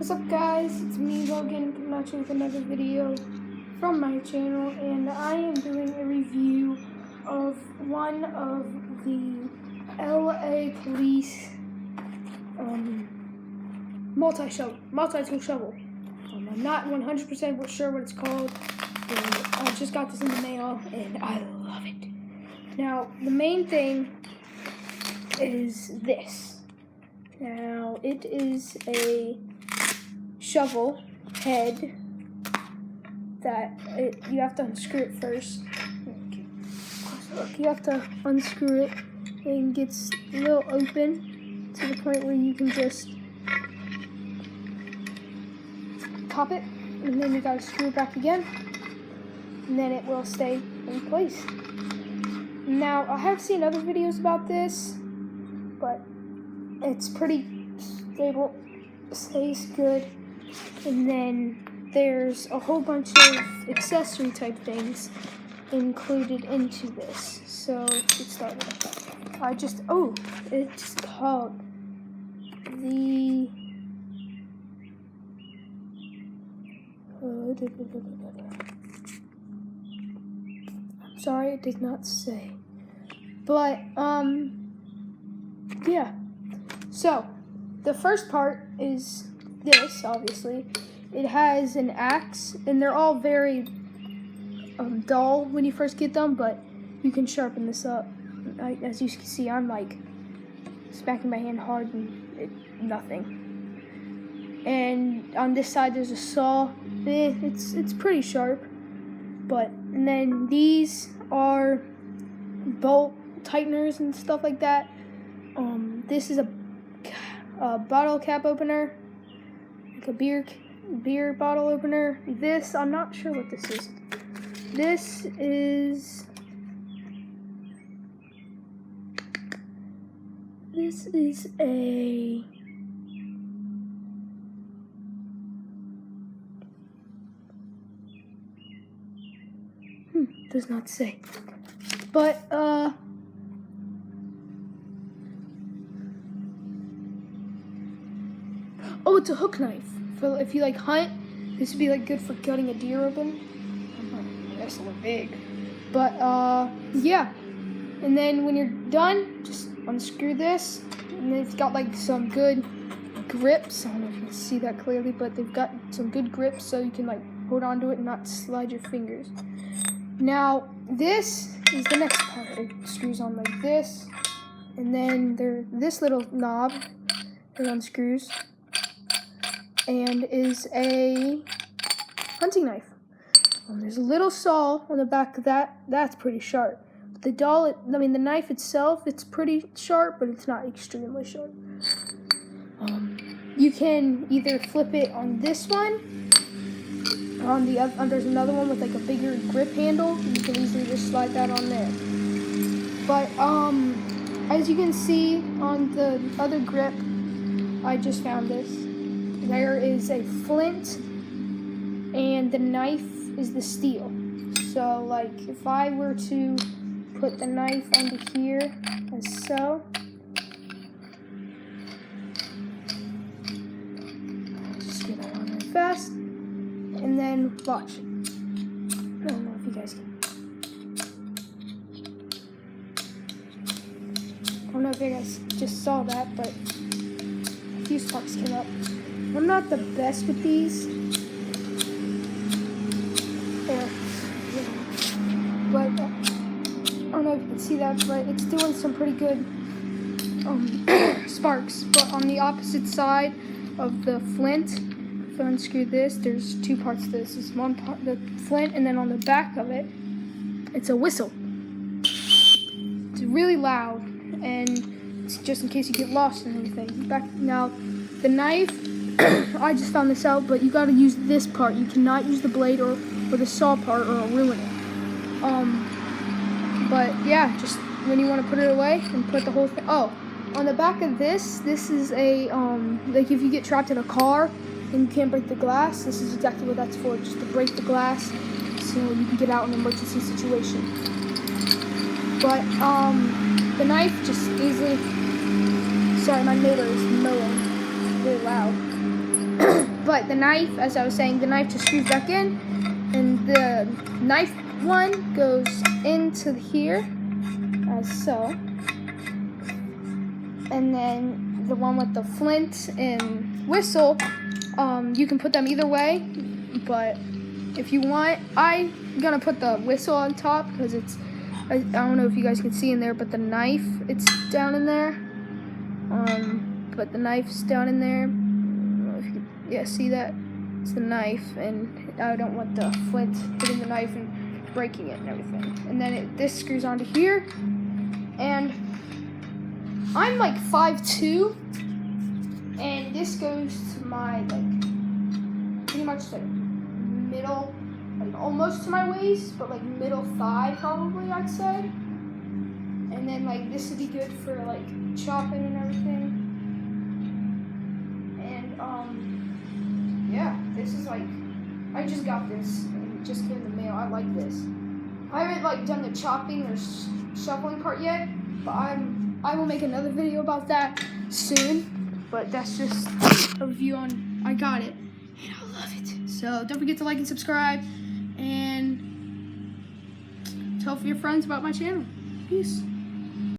What's up guys, it's me Logan coming at you with another video from my channel, and I am doing a review of one of the LA Police multi-tool shovel. I'm not 100% sure what it's called, and I just got this in the mail and I love it. Now the main thing is this. Now it is a shovel head that you have to unscrew it first. Look, you have to unscrew it, and it gets a little open to the point where you can just pop it, and then you gotta screw it back again, and then it will stay in place. Now I have seen other videos about this, but it's pretty stable, stays good. And then there's a whole bunch of accessory type things included into this. So let's get started. It's called the I'm sorry, it did not say. But yeah. So the first part is this, obviously. It has an axe, and they're all very dull when you first get them, but you can sharpen this up. As you can see, I'm like smacking my hand hard and nothing. And on this side there's a saw. It's pretty sharp. And then these are bolt tighteners and stuff like that. This is a bottle cap opener, like a beer bottle opener. This, I'm not sure what this is. This is a does not say. But oh, it's a hook knife. For if you like hunt, this would be like good for cutting a deer open. That's a little big. But yeah. And then when you're done, just unscrew this. And it's got like some good grips. I don't know if you can see that clearly, but they've got some good grips so you can like hold onto it and not slide your fingers. Now this is the next part. It screws on like this. And then this little knob it unscrews, and is a hunting knife. There's a little saw on the back of that. That's pretty sharp. The knife itself, it's pretty sharp, but it's not extremely sharp. You can either flip it on this one, or on the other. There's another one with like a bigger grip handle. You can easily just slide that on there. But as you can see on the other grip, I just found this. There is a flint, and the knife is the steel. So like if I were to put the knife under here as so, just get it on there fast, and then watch. I don't know if you guys can. I don't know if you guys just saw that, but a few sparks came up. I'm not the best with these. But I don't know if you can see that, but it's doing some pretty good sparks. But on the opposite side of the flint, if I unscrew this, there's two parts to this. There's one part, the flint, and then on the back of it, it's a whistle. It's really loud, and it's just in case you get lost and everything. Now, the knife, I just found this out, but you gotta use this part. You cannot use the blade or the saw part, or it'll ruin it. But yeah, just when you want to put it away and put the whole thing. Oh, on the back of this is a like if you get trapped in a car and you can't break the glass, this is exactly what that's for, just to break the glass so you can get out in an emergency situation. But the knife just easily. Sorry, my neighbor is mowing. It's really loud. but the knife, as I was saying, the knife just screws back in, and the knife one goes into here, as so. And then the one with the flint and whistle, you can put them either way, but if you want, I'm gonna put the whistle on top because it's, I don't know if you guys can see in there, but the knife, it's down in there. But the knife's down in there. I don't know if you can, yeah, see that? It's the knife, and I don't want the flint hitting the knife and breaking it and everything. And then this screws onto here, and I'm like 5'2", and this goes to my, like, pretty much like middle, like almost to my waist, but like middle thigh probably, I'd say. And then like this would be good for like chopping and everything. And yeah, this is like, I just got this and it just came in the mail. I like this. I haven't like done the chopping or shoveling part yet, but I will make another video about that soon. But that's just a review on, I got it and I love it. So don't forget to like and subscribe, and tell your friends about my channel. Peace.